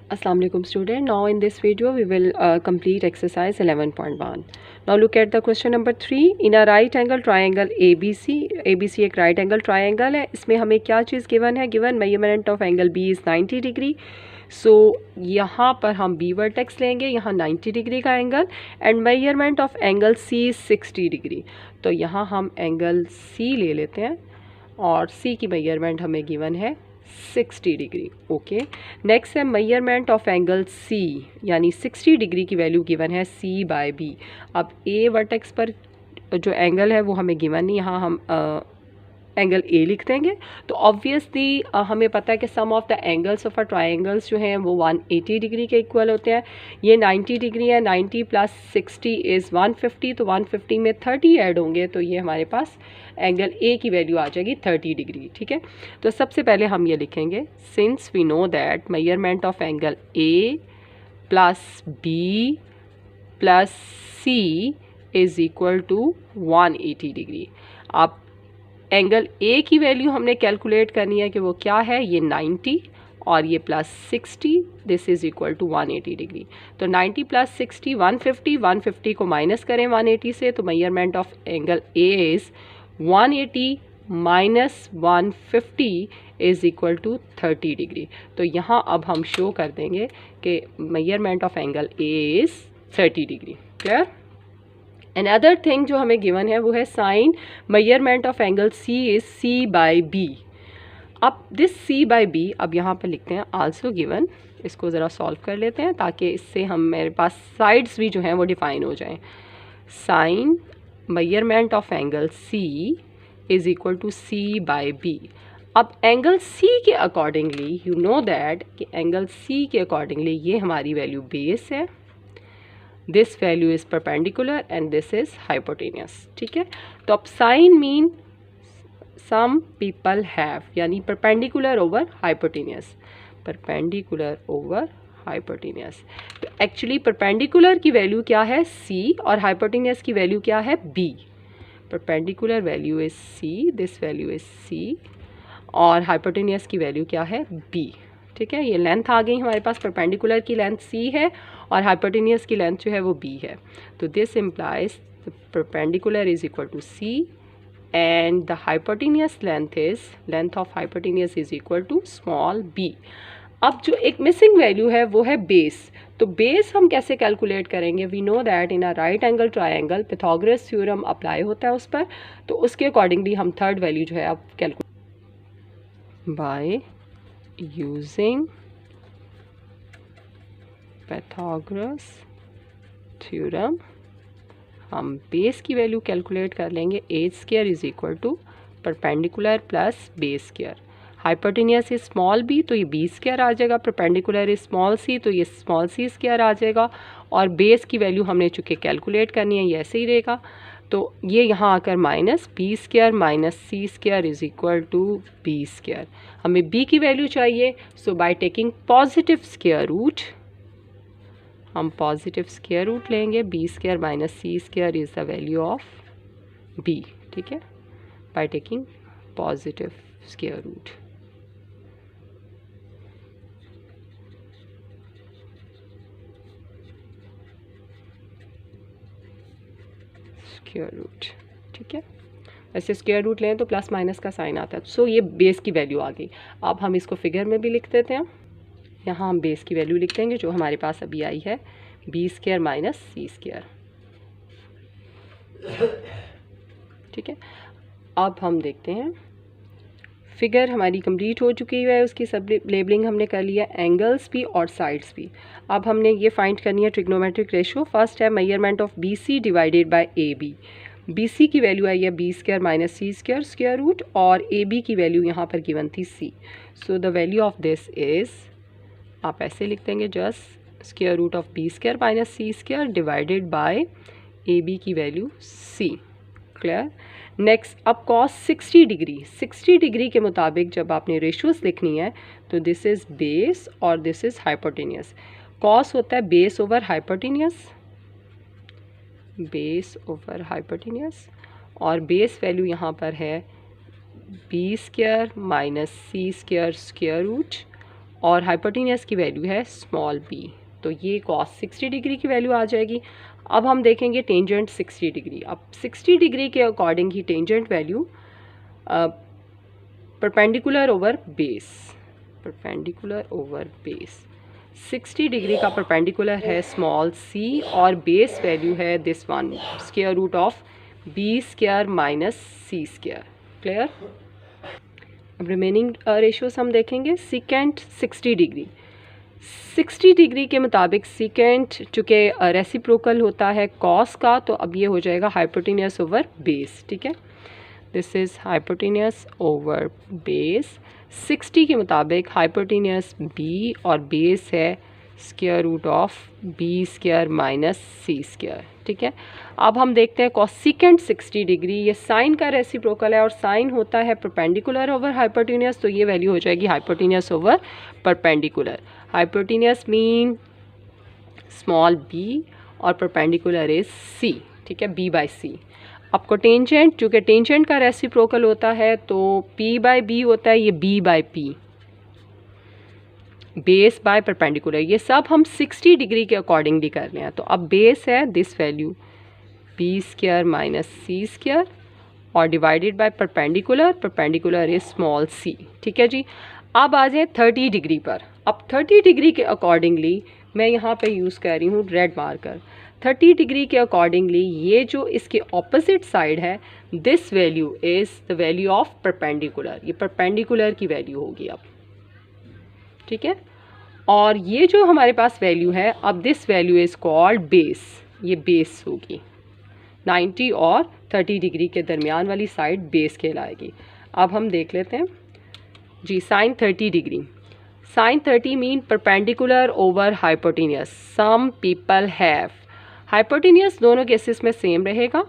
Assalamu alaikum student. Now in this video we will complete exercise 11.1. Now look at the question number 3. In a right angle triangle ABC एक right angle triangle है. इसमें हमें क्या चीज़ given है? Given measurement of angle B is 90 degree. So यहाँ पर हम B vertex लेंगे, यहाँ 90 डिग्री का angle and measurement of angle C 60 degree. तो यहाँ हम एंगल C ले लेते हैं और C की मेजरमेंट हमें गिवन है 60 डिग्री. ओके, नेक्स्ट है मेजरमेंट ऑफ एंगल C, यानी 60 डिग्री की वैल्यू गिवन है C बाय B. अब A वर्टेक्स पर जो एंगल है वो हमें गिवन नहीं, यहाँ हम एंगल A लिख देंगे. तो ऑब्वियसली हमें पता है कि sum of the angles of a triangles जो हैं वो 180 डिग्री के इक्वल होते हैं. ये 90 डिग्री है, 90 प्लस 60 इज़ 150, तो 150 में 30 ऐड होंगे तो ये हमारे पास एंगल A की वैल्यू आ जाएगी 30 डिग्री. ठीक है, तो सबसे पहले हम ये लिखेंगे since we know that measurement of angle A plus B plus C is equal to 180 degree. अब एंगल A की वैल्यू हमने कैलकुलेट करनी है कि वो क्या है, ये 90 और ये plus 60, this is equal to 180 degree. तो 90 प्लस 60 150, 150 को माइनस करें 180 से, तो measurement of angle A is 180 minus 150 is equal to 30 degree. तो यहाँ अब हम शो कर देंगे कि measurement of angle A is 30 degree. Clear? Another thing जो हमें गिवन है वो है sine measurement of angle C is C by B. अब दिस C बाई B अब यहाँ पर लिखते हैं आल्सो गिवन. इसको ज़रा सॉल्व कर लेते हैं ताकि इससे हम मेरे पास साइड्स भी जो हैं वो डिफाइन हो जाएं. Sine measurement of angle C is equal to C by B. अब एंगल C के अकॉर्डिंगली यू नो दैट कि एंगल C के अकॉर्डिंगली ये हमारी वैल्यू बेस है, this value is perpendicular and this is hypotenuse. ठीक है, तो अब sine mean some people have, यानी perpendicular over hypotenuse, perpendicular over hypotenuse. तो एक्चुअली परपेंडिकुलर की वैल्यू क्या है C और हाइपोटेनियस की वैल्यू क्या है B. Perpendicular value is C, this value is C और हाइपोटेनियस की वैल्यू क्या है B. ठीक है, ये लेंथ आ गई हमारे पास. परपेंडिकुलर की लेंथ C है और हाइपोटेनियस की लेंथ जो है वो B है. तो this implies perpendicular is equal to C and the hypotenuse length of hypotenuse is equal to small b. अब जो एक मिसिंग वैल्यू है वो है बेस. तो बेस हम कैसे कैलकुलेट करेंगे? We know that in a right angle triangle Pythagoras theorem apply होता है उस पर, तो उसके अकॉर्डिंगली हम थर्ड वैल्यू जो है अब calculate by using Pythagoras theorem. हम बेस की वैल्यू कैलकुलेट कर लेंगे H square is equal to perpendicular plus base square. Hypotenuse is small b तो ये b स्क्वायर आ जाएगा, परपेंडिकुलर इज स्मॉल c तो ये स्मॉल c स्क्वायर आ जाएगा और बेस की वैल्यू हमने चूँकि कैलकुलेट करनी है ये ऐसे ही रहेगा. तो ये यहाँ आकर minus b square minus c square is equal to b square. हमें b की वैल्यू चाहिए, so by taking positive square root हम पॉजिटिव स्क्वायर रूट लेंगे. b square minus c square is the value of b. ठीक है, by taking positive square root. Square root. ठीक है, ऐसे स्क्वायर रूट लें तो प्लस माइनस का साइन आता है. सो ये बेस की वैल्यू आ गई. अब हम इसको फिगर में भी लिख देते हैं. यहाँ हम बेस की वैल्यू लिख देंगे जो हमारे पास अभी आई है b square minus c square. ठीक है, अब हम देखते हैं फिगर हमारी कंप्लीट हो चुकी है, उसकी सब लेबलिंग हमने कर लिया, एंगल्स भी और साइड्स भी. अब हमने ये फाइंड करनी है ट्रिग्नोमेट्रिक रेशो. फर्स्ट है measurement of BC divided by AB. BC की वैल्यू आई है b square minus c square square root और AB की वैल्यू यहाँ पर गिवन थी C. So the value of this is, आप ऐसे लिख देंगे just square root of b square minus c square divided by AB की वैल्यू C. क्लियर? नेक्स्ट, अब कॉस 60 डिग्री के मुताबिक जब आपने रेशियोज लिखनी है तो दिस इज़ बेस और दिस इज़ हाइपोटेनियस. कॉस होता है बेस ओवर हाइपोटेनियस और बेस वैल्यू यहाँ पर है b square minus c square square root और हाइपोटेनियस की वैल्यू है स्मॉल b, तो ये cos 60 डिग्री की वैल्यू आ जाएगी। अब हम देखेंगे टेंजेंट 60 डिग्री। अब 60 डिग्री के अकॉर्डिंग ही tangent value perpendicular over base, perpendicular over base 60 degree का परपेंडिकुलर है स्मॉल c और बेस वैल्यू है this one square root of b square minus c square. Clear? अब रिमेनिंग रेशियोज हम देखेंगे। सिकेंट 60 डिग्री, 60 डिग्री के मुताबिक सिकेंट चूँकि रेसिप्रोकल होता है कॉस का, तो अब ये हो जाएगा हाइपोटेनियस ओवर बेस। ठीक है, this is hypotenuse over base. 60 के मुताबिक हाइपोटेनियस b और बेस है square root of b square minus c square. ठीक है, अब हम देखते हैं कॉसिकेंट 60 डिग्री, ये साइन का रेसिप्रोकल है और साइन होता है परपेंडिकुलर ओवर हाइपोटेनियस, तो ये वैल्यू हो जाएगी hypotenuse over perpendicular. Hypotenuse mean small b और परपेंडिकुलर इज c। ठीक है, b बाई c। अब कोटेंजेंट, चूँकि टेंजेंट का रेसिप्रोकल होता है तो p बाई b होता है, ये b by p, base by perpendicular, ये सब हम 60 डिग्री के अकॉर्डिंगली कर रहे हैं। तो अब बेस है this value b square minus c square और divided by perpendicular, perpendicular is small c। ठीक है जी, अब आ जाए 30 डिग्री पर। अब 30 डिग्री के अकॉर्डिंगली मैं यहाँ पे यूज़ कर रही हूँ रेड मार्कर। 30 डिग्री के अकॉर्डिंगली ये जो इसके ऑपोजिट साइड है, this value is the value of perpendicular, ये परपेंडिकुलर की वैल्यू होगी अब। ठीक है, और ये जो हमारे पास वैल्यू है, अब this value is called base, ये बेस होगी। 90 और 30 डिग्री के दरमियान वाली साइड बेस कहलाएगी। अब हम देख लेते हैं जी sine 30 degree. Sine 30 mean perpendicular over hypotenuse. Some people have, hypotenuse दोनों केसेस में सेम रहेगा,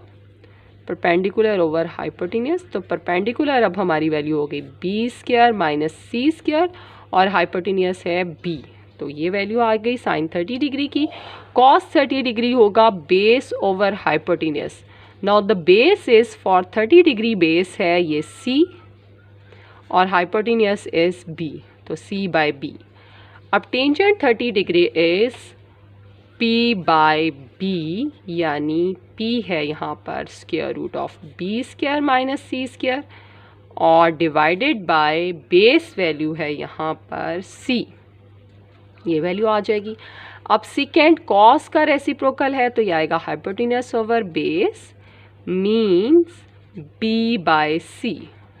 परपेंडिकुलर ओवर हाइपोटेनियस। तो परपेंडिकुलर अब हमारी वैल्यू हो गई b square minus c square और हाइपोटेनियस है b, तो ये वैल्यू आ गई साइन 30 डिग्री की। कॉस 30 डिग्री होगा base over hypotenuse. Now the base is for 30 degree base है ये c और हाइपोटेनियस इज़ b, तो c बाई b। अब tangent 30 degree is p by b, यानी p है यहाँ पर square root of b square minus c square और डिवाइडेड बाय बेस वैल्यू है यहाँ पर c, ये वैल्यू आ जाएगी। अब सिकेंट कॉस का रेसिप्रोकल है तो ये आएगा hypotenuse over base means b by c।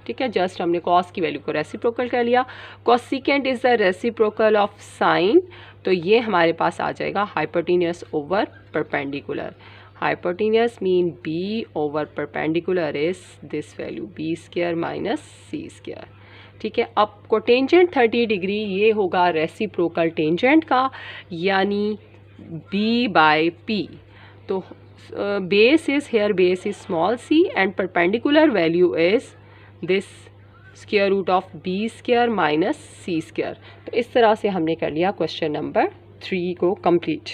ठीक है, जस्ट हमने कॉस की वैल्यू को रेसिप्रोकल कर लिया। Cosecant is the reciprocal of sine, तो ये हमारे पास आ जाएगा hypotenuse over perpendicular. Hypotenuse mean b over perpendicular is this value b square minus c square. ठीक है, अब कोटेंजेंट 30 डिग्री ये होगा रेसिप्रोकल टेंजेंट का, यानी b बाय p। तो base is here, base is small c and perpendicular value is this square root of b square minus c square. तो इस तरह से हमने कर लिया क्वेश्चन नंबर 3 को कंप्लीट।